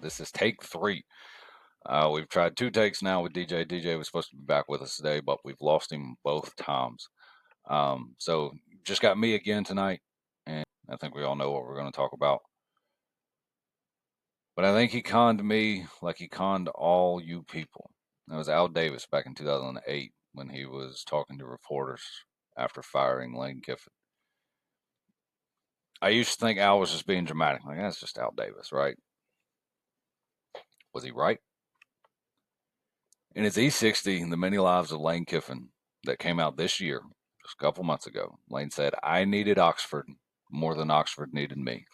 This is take 3. We've tried 2 takes now with DJ. DJ was supposed to be back with us today, but we've lost him both times. So just got me again tonight, and I think we all know what we're going to talk about. But I think he conned me like he conned all you people. That was Al Davis back in 2008 when he was talking to reporters after firing Lane Kiffin. I used to think Al was just being dramatic. Like, that's just Al Davis, right? Was he right? In his E60, The Many Lives of Lane Kiffin, that came out this year, just a couple months ago, Lane said, I needed Oxford more than Oxford needed me.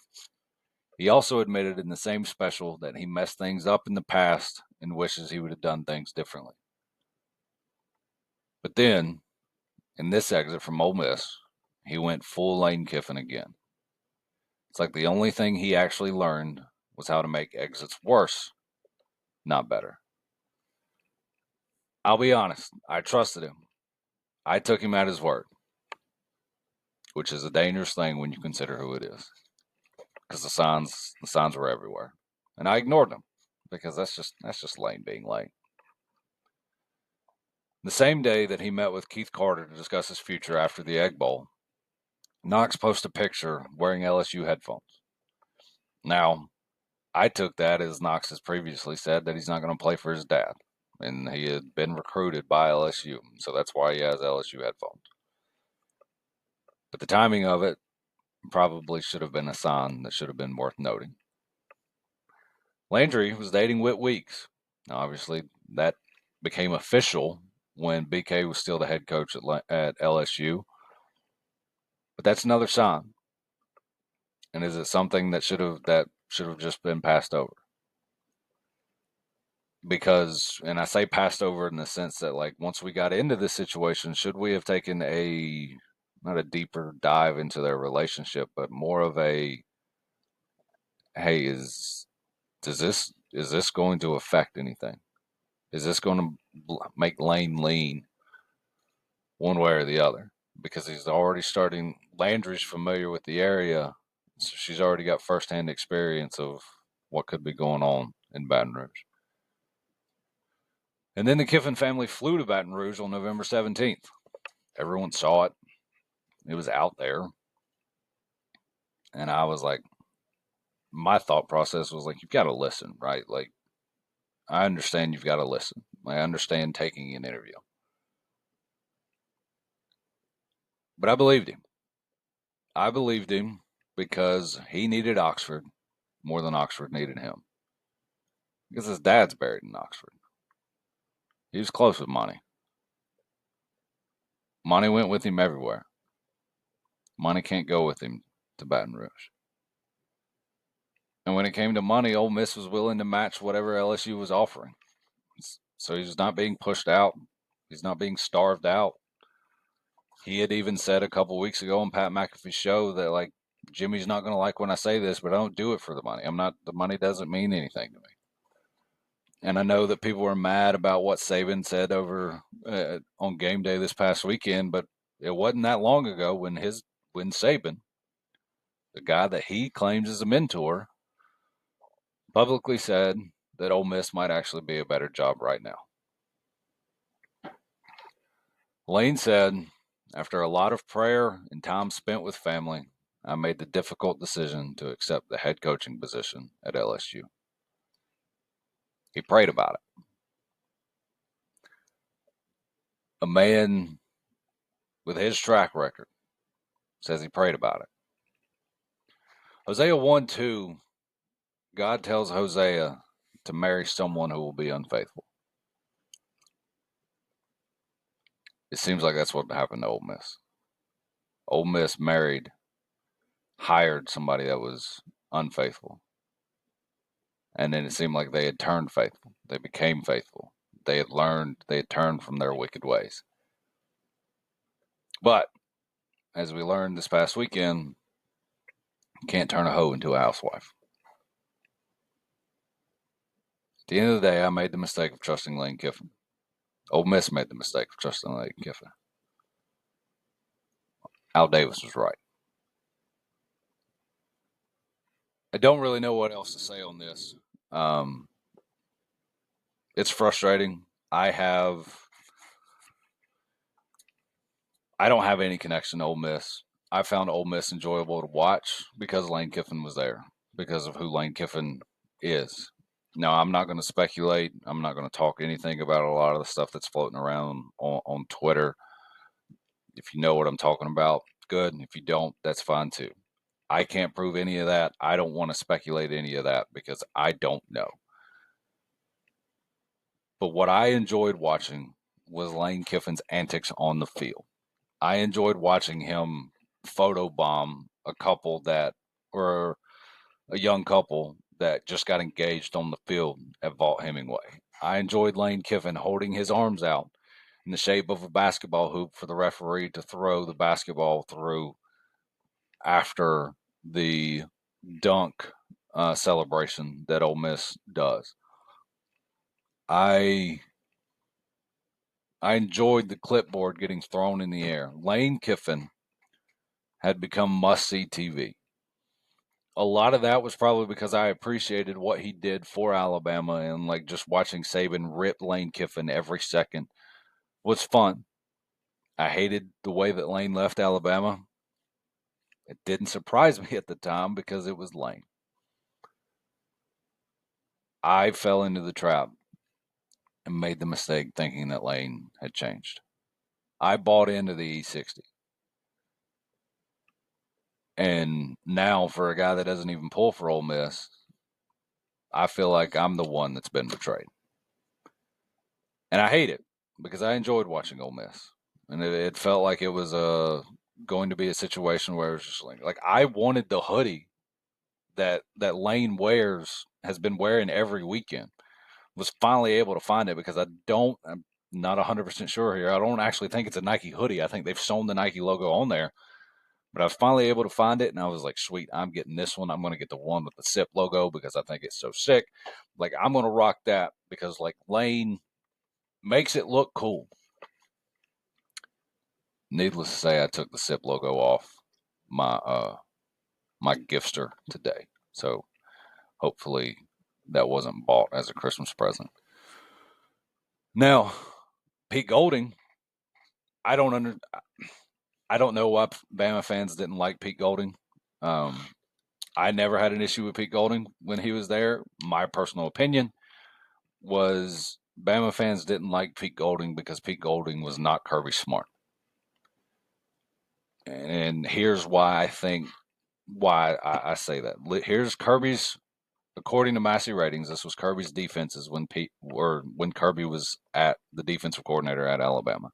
He also admitted in the same special that he messed things up in the past and wishes he would have done things differently. But then, in this exit from Ole Miss, he went full Lane Kiffin again. It's like the only thing he actually learned was how to make exits worse, not better. I'll be honest, I trusted him. I took him at his word, which is a dangerous thing when you consider who it is. Because the signs were everywhere. And I ignored them because that's just Lane being Lane. The same day that he met with Keith Carter to discuss his future after the Egg Bowl, Knox posted a picture wearing LSU headphones. Now, I took that as Knox has previously said that he's not going to play for his dad. And he had been recruited by LSU, so that's why he has LSU headphones. But the timing of it probably should have been a sign that should have been worth noting. Landry was dating Whit Weeks. Now, obviously, that became official when BK was still the head coach at LSU. But that's another sign. And is it something that should have just been passed over? Because, and I say passed over in the sense that, like, once we got into this situation, should we have taken not a deeper dive into their relationship, but more of a, hey, is this going to affect anything? Is this going to make Lane lean one way or the other? Because he's already starting. Landry's familiar with the area, so she's already got firsthand experience of what could be going on in Baton Rouge. And then the Kiffin family flew to Baton Rouge on November 17th. Everyone saw it. It was out there. And I was like, my thought process was like, you've got to listen, right? Like, I understand you've got to listen. I understand taking an interview. But I believed him. I believed him because he needed Oxford more than Oxford needed him. Because his dad's buried in Oxford. He was close with Monty. Monty went with him everywhere. Monty can't go with him to Baton Rouge. And when it came to money, Ole Miss was willing to match whatever LSU was offering. So he's not being pushed out. He's not being starved out. He had even said a couple weeks ago on Pat McAfee's show that, like, Jimmy's not going to like when I say this, but I don't do it for the money. The money doesn't mean anything to me. And I know that people were mad about what Saban said over on game day this past weekend, but it wasn't that long ago when Saban, the guy that he claims is a mentor, publicly said that Ole Miss might actually be a better job right now. Lane said, after a lot of prayer and time spent with family, I made the difficult decision to accept the head coaching position at LSU. He prayed about it. A man with his track record says he prayed about it. Hosea 1:2, God tells Hosea to marry someone who will be unfaithful. It seems like that's what happened to Ole Miss. Ole Miss hired somebody that was unfaithful. And then it seemed like they had turned faithful. They became faithful. They had turned from their wicked ways. But, as we learned this past weekend, you can't turn a hoe into a housewife. At the end of the day, I made the mistake of trusting Lane Kiffin. Ole Miss made the mistake of trusting Lane Kiffin. Al Davis was right. I don't really know what else to say on this. It's frustrating. I don't have any connection to Ole Miss. I found Ole Miss enjoyable to watch because Lane Kiffin was there, because of who Lane Kiffin is. Now, I'm not going to speculate. I'm not going to talk anything about a lot of the stuff that's floating around on Twitter. If you know what I'm talking about, good. If you don't, that's fine too. I can't prove any of that. I don't want to speculate any of that because I don't know. But what I enjoyed watching was Lane Kiffin's antics on the field. I enjoyed watching him photobomb a couple that were a young couple that just got engaged on the field at Vaught Hemingway. I enjoyed Lane Kiffin holding his arms out in the shape of a basketball hoop for the referee to throw the basketball through after the dunk celebration that Ole Miss does. I enjoyed the clipboard getting thrown in the air. Lane Kiffin had become must-see TV. A lot of that was probably because I appreciated what he did for Alabama, and like just watching Saban rip Lane Kiffin every second was fun. I hated the way that Lane left Alabama. It didn't surprise me at the time because it was Lane. I fell into the trap and made the mistake thinking that Lane had changed. I bought into the E60. And now, for a guy that doesn't even pull for Ole Miss, I feel like I'm the one that's been betrayed. And I hate it because I enjoyed watching Ole Miss. And it felt like it was going to be a situation where it was just like I wanted the hoodie that Lane wears, has been wearing every weekend. Was finally able to find it because I'm not 100% sure here. I don't actually think it's a Nike hoodie. I think they've sewn the Nike logo on there. But I was finally able to find it, and I was like, sweet, I'm getting this one. I'm going to get the one with the SIP logo because I think it's so sick. Like, I'm going to rock that because, like, Lane makes it look cool. Needless to say, I took the SIP logo off my giftster today. So hopefully that wasn't bought as a Christmas present. Now, Pete Golding, I don't know why Bama fans didn't like Pete Golding. I never had an issue with Pete Golding when he was there. My personal opinion was Bama fans didn't like Pete Golding because Pete Golding was not Kirby Smart. And here's why I say that. Here's Kirby's, according to Massey ratings, this was Kirby's defenses when Kirby was at the defensive coordinator at Alabama.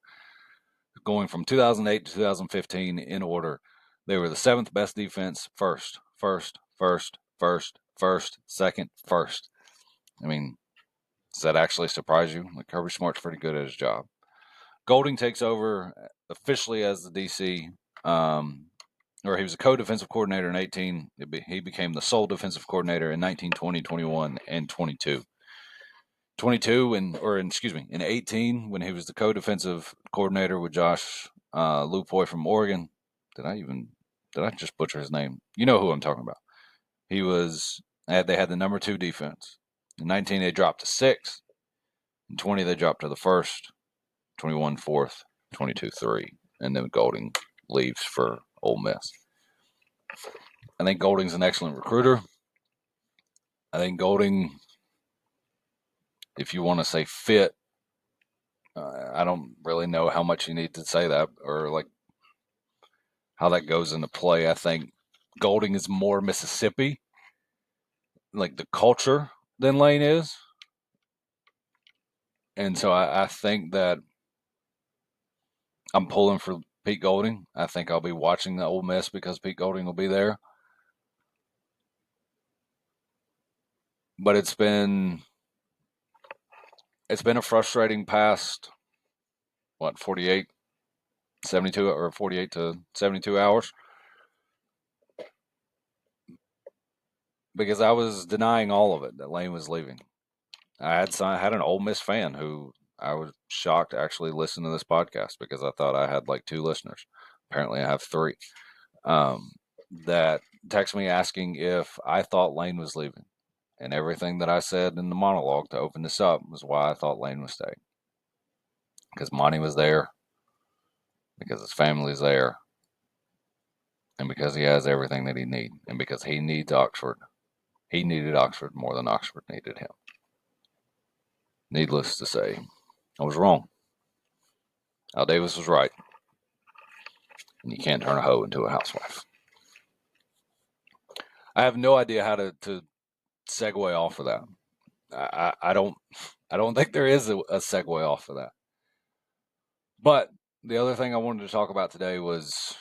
Going from 2008 to 2015 in order, they were the seventh best defense, first, second, first. I mean, does that actually surprise you? Like, Kirby Smart's pretty good at his job. Golding takes over officially as the DC, or he was a co-defensive coordinator in 18. He became the sole defensive coordinator in 19, 20, 21, and 22. 22 in 18 when he was the co-defensive coordinator with Josh Lupoy from Oregon. Did I just butcher his name? You know who I'm talking about. They had the number 2 defense. In 19 they dropped to 6. In 20 they dropped to the first. 21 fourth, 22 3, and then Golding leaves for Ole Miss. I think Golding's an excellent recruiter. I think Golding, if you want to say fit, I don't really know how much you need to say that or like how that goes into play. I think Golding is more Mississippi, like the culture, than Lane is. And so I think that I'm pulling for Pete Golding. I think I'll be watching the Ole Miss because Pete Golding will be there. But it's been a frustrating past 48, 72 or 48 to 72 hours because I was denying all of it that Lane was leaving. I had an Ole Miss fan who I was shocked to actually listen to this podcast because I thought I had like 2 listeners. Apparently, I have 3. That text me asking if I thought Lane was leaving. And everything that I said in the monologue to open this up was why I thought Lane would stay. Because Monty was there, because his family's there, and because he has everything that he needs, and because he needs Oxford. He needed Oxford more than Oxford needed him. Needless to say, I was wrong. Al Davis was right. And you can't turn a hoe into a housewife. I have no idea how to segue off of that. I don't think there is a segue off of that. But the other thing I wanted to talk about today was,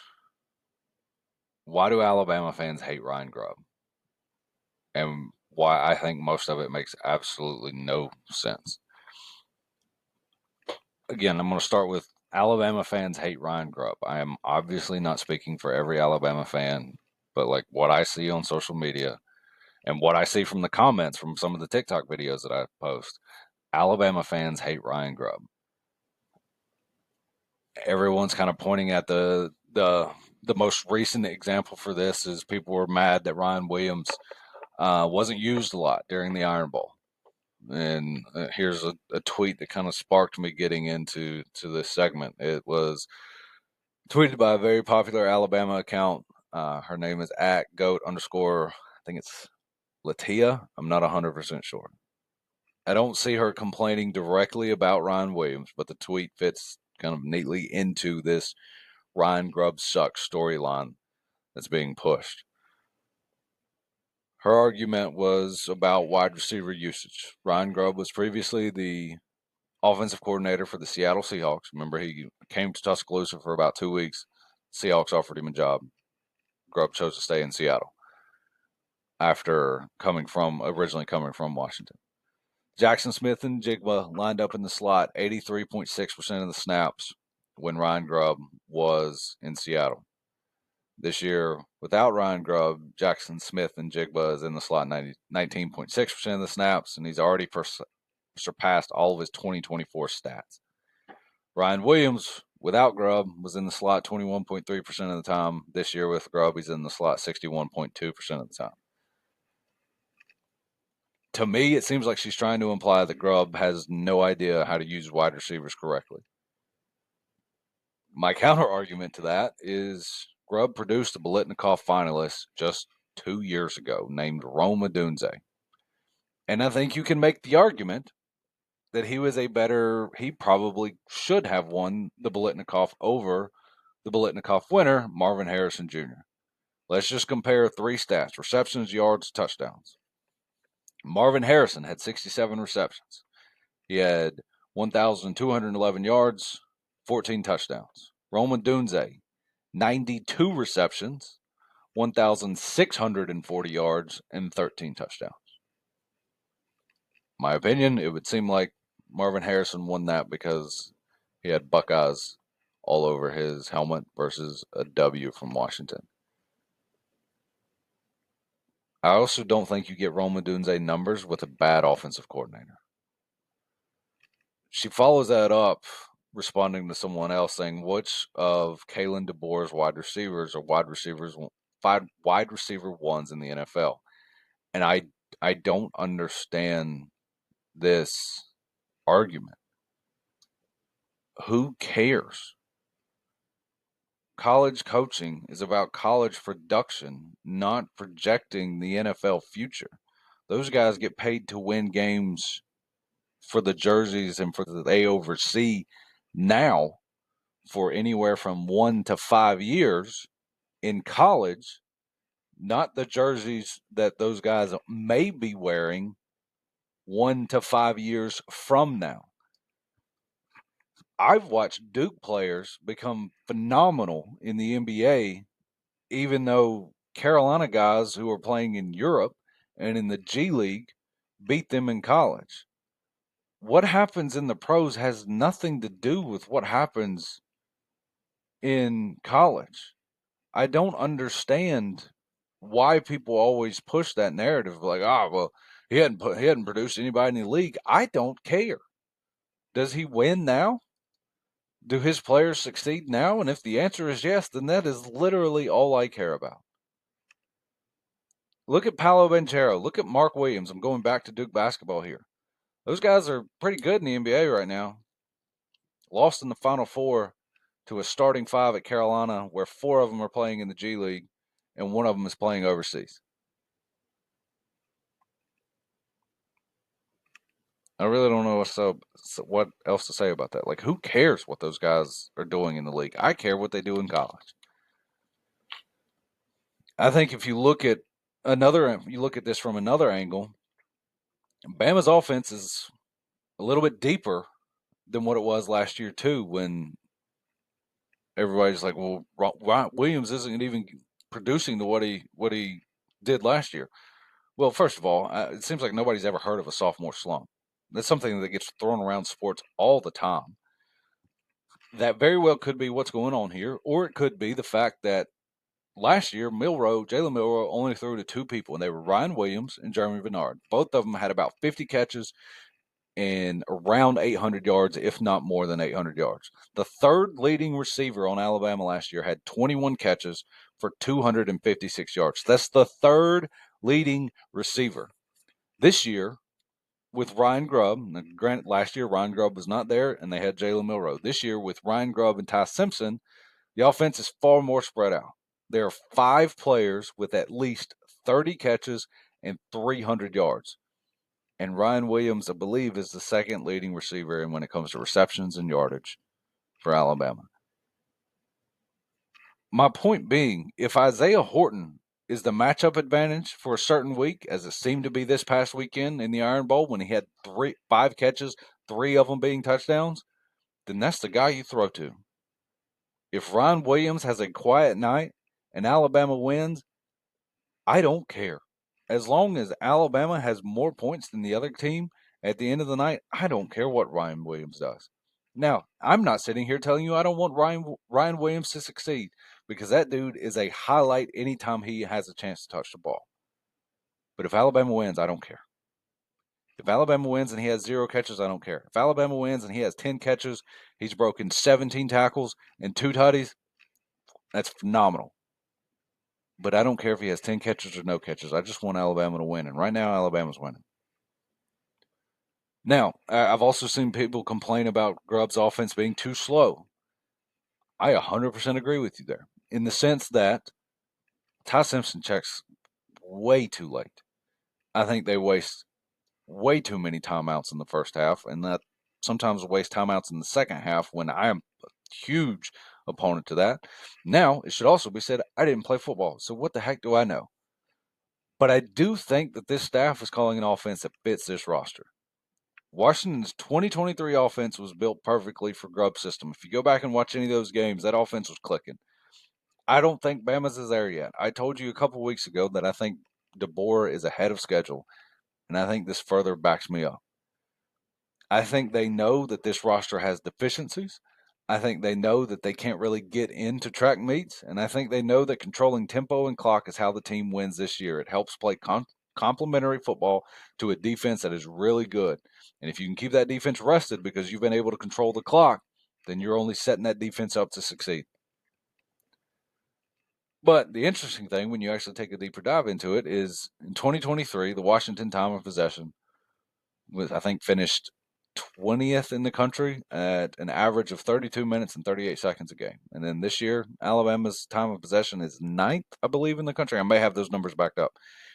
why do Alabama fans hate Ryan Grubb? And why I think most of it makes absolutely no sense. Again, I'm going to start with Alabama fans hate Ryan Grubb. I am obviously not speaking for every Alabama fan, but like what I see on social media and what I see from the comments from some of the TikTok videos that I post, Alabama fans hate Ryan Grubb. Everyone's kind of pointing at the most recent example for this is people were mad that Ryan Williams wasn't used a lot during the Iron Bowl. And here's a tweet that kind of sparked me getting into this segment. It was tweeted by a very popular Alabama account. Her name is @goat_. I think it's Latia. I'm not 100% sure. I don't see her complaining directly about Ryan Williams, but the tweet fits kind of neatly into this Ryan Grubb sucks storyline that's being pushed. Her argument was about wide receiver usage. Ryan Grubb was previously the offensive coordinator for the Seattle Seahawks. Remember, he came to Tuscaloosa for about 2 weeks. Seahawks offered him a job. Grubb chose to stay in Seattle after originally coming from Washington. Jackson Smith and Jigba lined up in the slot 83.6% of the snaps when Ryan Grubb was in Seattle. This year, without Ryan Grubb, Jackson Smith and Jigba is in the slot 19.6% of the snaps, and he's already surpassed all of his 2024 stats. Ryan Williams, without Grubb, was in the slot 21.3% of the time. This year with Grubb, he's in the slot 61.2% of the time. To me, it seems like she's trying to imply that Grubb has no idea how to use wide receivers correctly. My counter argument to that is Grubb produced a Biletnikoff finalist just 2 years ago named Rome Odunze. And I think you can make the argument that he probably should have won the Biletnikoff over the Biletnikoff winner, Marvin Harrison Jr. Let's just compare 3 stats: receptions, yards, touchdowns. Marvin Harrison had 67 receptions. He had 1,211 yards, 14 touchdowns. Roman Dunze, 92 receptions, 1,640 yards, and 13 touchdowns. My opinion, it would seem like Marvin Harrison won that because he had Buckeyes all over his helmet versus a W from Washington. I also don't think you get Roma Dunze numbers with a bad offensive coordinator. She follows that up responding to someone else saying, which of Kalen DeBoer's wide receivers are wide receiver ones in the NFL? And I don't understand this argument. Who cares? College coaching is about college production, not projecting the NFL future. Those guys get paid to win games for the jerseys and for that they oversee now for anywhere from 1 to 5 years in college, not the jerseys that those guys may be wearing 1 to 5 years from now. I've watched Duke players become phenomenal in the NBA, even though Carolina guys who are playing in Europe and in the G League beat them in college. What happens in the pros has nothing to do with what happens in college. I don't understand why people always push that narrative like, well, he hadn't produced anybody in the league. I don't care. Does he win now? Do his players succeed now? And if the answer is yes, then that is literally all I care about. Look at Paolo Banchero. Look at Mark Williams. I'm going back to Duke basketball here. Those guys are pretty good in the NBA right now. Lost in the Final Four to a starting five at Carolina, where four of them are playing in the G League, and one of them is playing overseas. I really don't know what else to say about that. Like, who cares what those guys are doing in the league? I care what they do in college. I think if you look at this from another angle, Bama's offense is a little bit deeper than what it was last year too, when everybody's like, "Well, Ryan Williams isn't even producing to what he did last year." Well, first of all, it seems like nobody's ever heard of a sophomore slump. That's something that gets thrown around sports all the time. That very well could be what's going on here, or it could be the fact that last year, Jalen Milroe only threw to two people, and they were Ryan Williams and Jeremy Bernard. Both of them had about 50 catches and around 800 yards, if not more than 800 yards. The third leading receiver on Alabama last year had 21 catches for 256 yards. That's the third leading receiver. This year, with Ryan Grubb, granted, last year Ryan Grubb was not there, and they had Jalen Milroe. This year, with Ryan Grubb and Ty Simpson, the offense is far more spread out. There are five players with at least 30 catches and 300 yards. And Ryan Williams, I believe, is the second leading receiver and when it comes to receptions and yardage for Alabama. My point being, if Isaiah Horton is the matchup advantage for a certain week, as it seemed to be this past weekend in the Iron Bowl when he had five catches, three of them being touchdowns, then that's the guy you throw to. If Ryan Williams has a quiet night and Alabama wins, I don't care. As long as Alabama has more points than the other team at the end of the night, I don't care what Ryan Williams does. Now, I'm not sitting here telling you I don't want Ryan Williams to succeed, because that dude is a highlight anytime he has a chance to touch the ball. But if Alabama wins, I don't care. If Alabama wins and he has 0 catches, I don't care. If Alabama wins and he has 10 catches, he's broken 17 tackles and 2 tutties, that's phenomenal. But I don't care if he has 10 catches or no catches. I just want Alabama to win. And right now, Alabama's winning. Now, I've also seen people complain about Grubb's offense being too slow. I 100% agree with you there, in the sense that Ty Simpson checks way too late. I think they waste way too many timeouts in the first half, and that sometimes waste timeouts in the second half when I am a huge opponent to that. Now, it should also be said, I didn't play football, so what the heck do I know? But I do think that this staff is calling an offense that fits this roster. Washington's 2023 offense was built perfectly for Grubb's system. If you go back and watch any of those games, that offense was clicking. I don't think Bama's is there yet. I told you a couple weeks ago that I think DeBoer is ahead of schedule, and I think this further backs me up. I think they know that this roster has deficiencies. I think they know that they can't really get into track meets, and I think they know that controlling tempo and clock is how the team wins this year. It helps play complementary football to a defense that is really good. And if you can keep that defense rested because you've been able to control the clock, then you're only setting that defense up to succeed. But the interesting thing, when you actually take a deeper dive into it, is in 2023, the Washington time of possession was, I think, finished 20th in the country at an average of 32 minutes and 38 seconds a game. And then this year, Alabama's time of possession is 9th, I believe, in the country. I may have those numbers backed up.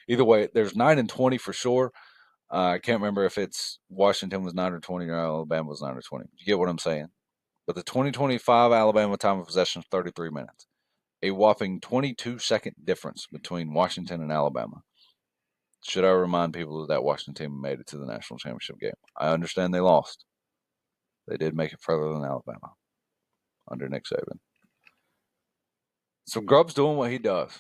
Either way, there's 9 and 20 for sure. I can't remember if it's Washington was 9 or 20 or Alabama was 9 or 20. You get what I'm saying? But the 2025 Alabama time of possession is 33 minutes. A whopping 22-second difference between Washington and Alabama. Should I remind people that Washington team made it to the national championship game? I understand they lost. They did make it further than Alabama under Nick Saban. So Grubb's doing what he does.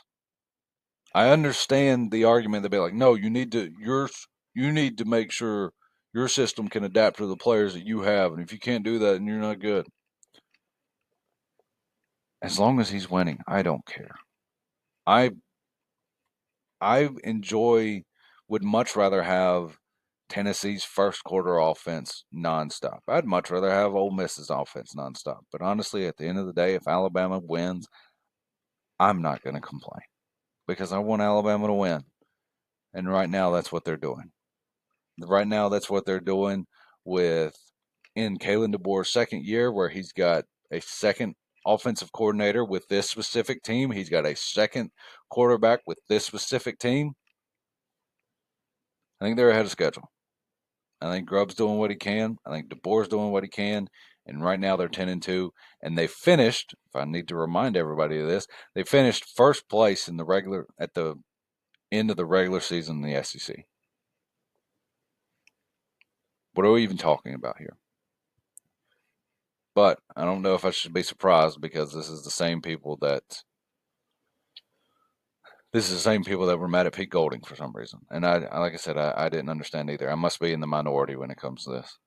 I understand the argument. They'd be like, no, you need to make sure your system can adapt to the players that you have, and if you can't do that, then you're not good. As long as he's winning, I don't care. I would much rather have Tennessee's first quarter offense nonstop. I'd much rather have Ole Miss's offense nonstop. But honestly, at the end of the day, if Alabama wins, I'm not going to complain because I want Alabama to win. And right now, that's what they're doing. Right now, that's what they're doing with in Kalen DeBoer's second year, where he's got a second offensive coordinator with this specific team. He's got a second quarterback with this specific team. I think they're ahead of schedule. I think Grubb's doing what he can. I think DeBoer's doing what he can. And right now they're 10-2, and they finished. If I need to remind everybody of this, they finished first place in the regular at the end of the regular season in the SEC. What are we even talking about here? But I don't know if I should be surprised because this is the same people that were mad at Pete Golding for some reason. And I like I said, I didn't understand either. I must be in the minority when it comes to this.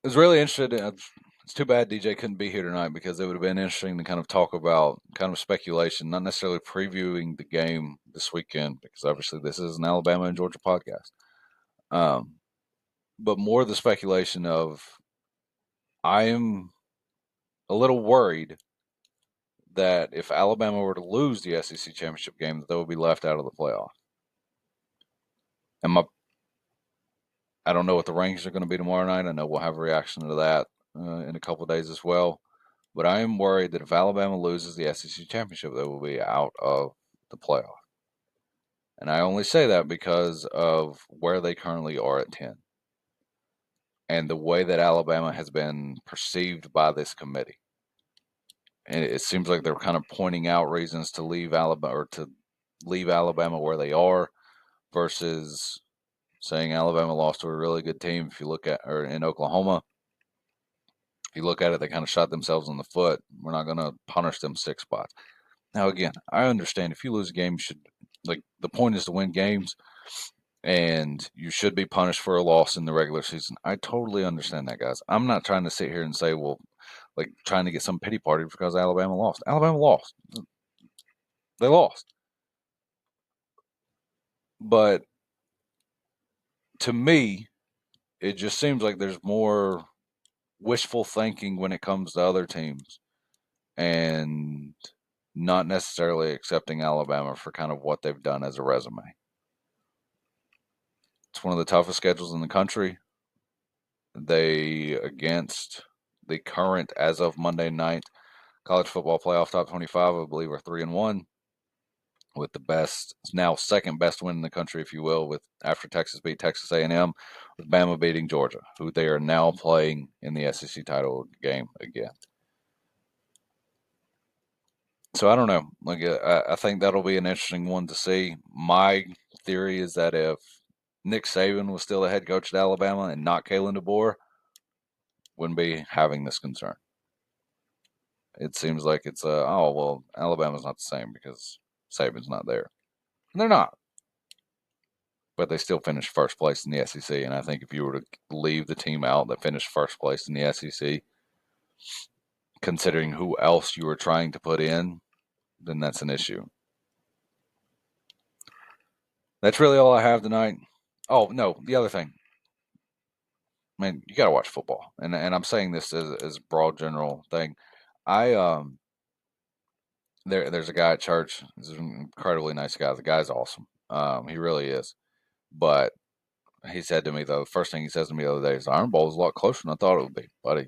I was really interested. It's too bad DJ couldn't be here tonight because it would have been interesting to kind of talk about kind of speculation, not necessarily previewing the game this weekend because obviously this is an Alabama and Georgia podcast. But more the speculation of I am a little worried that if Alabama were to lose the SEC championship game, that they would be left out of the playoff. And I don't know what the rankings are going to be tomorrow night. I know we'll have a reaction to that in a couple of days as well. But I am worried that if Alabama loses the SEC championship, they will be out of the playoff. And I only say that because of where they currently are at 10 and the way that Alabama has been perceived by this committee. And it seems like they're kind of pointing out reasons to leave Alabama where they are versus saying Alabama lost to a really good team. If you look at or in Oklahoma, if you look at it, they kind of shot themselves in the foot. We're not going to punish them 6 spots. Now, again, I understand if you lose a game, you should the point is to win games, and you should be punished for a loss in the regular season. I totally understand that, guys. I'm not trying to sit here and say, well, trying to get some pity party because Alabama lost. Alabama lost. They lost. But to me, it just seems like there's more wishful thinking when it comes to other teams and not necessarily accepting Alabama for kind of what they've done as a resume. It's one of the toughest schedules in the country. They, against the current, as of Monday night, college football playoff top 25, I believe, are 3-1, with the best, now second best win in the country, if you will, with after Texas beat Texas A&M, with Bama beating Georgia, who they are now playing in the SEC title game again. So I don't know. I think that'll be an interesting one to see. My theory is that if Nick Saban was still the head coach at Alabama and not Kalen DeBoer, wouldn't be having this concern. It seems like it's Alabama's not the same because Saban's not there. And they're not. But they still finished first place in the SEC. And I think if you were to leave the team out that finished first place in the SEC, considering who else you were trying to put in, then that's an issue. That's really all I have tonight. Oh, no, the other thing. Man, you got to watch football. And I'm saying this as a broad general thing. There's a guy at church. He's an incredibly nice guy. The guy's awesome. He really is. But he said to me, though, the first thing he says to me the other day is, Iron Bowl is a lot closer than I thought it would be, buddy.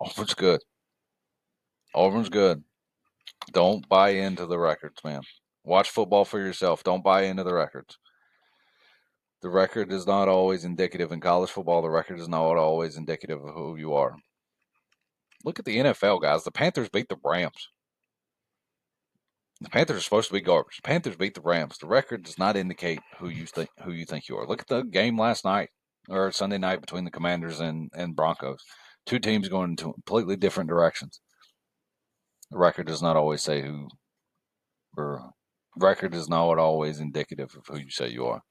Auburn's good. Auburn's good. Don't buy into the records, man. Watch football for yourself. Don't buy into the records. The record is not always indicative in college football. The record is not always indicative of who you are. Look at the NFL, guys. The Panthers beat the Rams. The Panthers are supposed to be garbage. The Panthers beat the Rams. The record does not indicate who you think you are. Look at the game last night or Sunday night between the Commanders and Broncos. Two teams going in completely different directions. The record does not always say who, or record is not always indicative of who you say you are.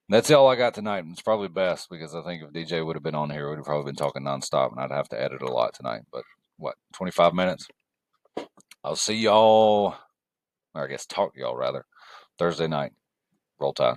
That's all I got tonight. It's probably best because I think if DJ would have been on here, we'd have probably been talking nonstop, and I'd have to edit a lot tonight. But 25 minutes? I'll see y'all, or I guess talk to y'all rather, Thursday night. Roll Tide.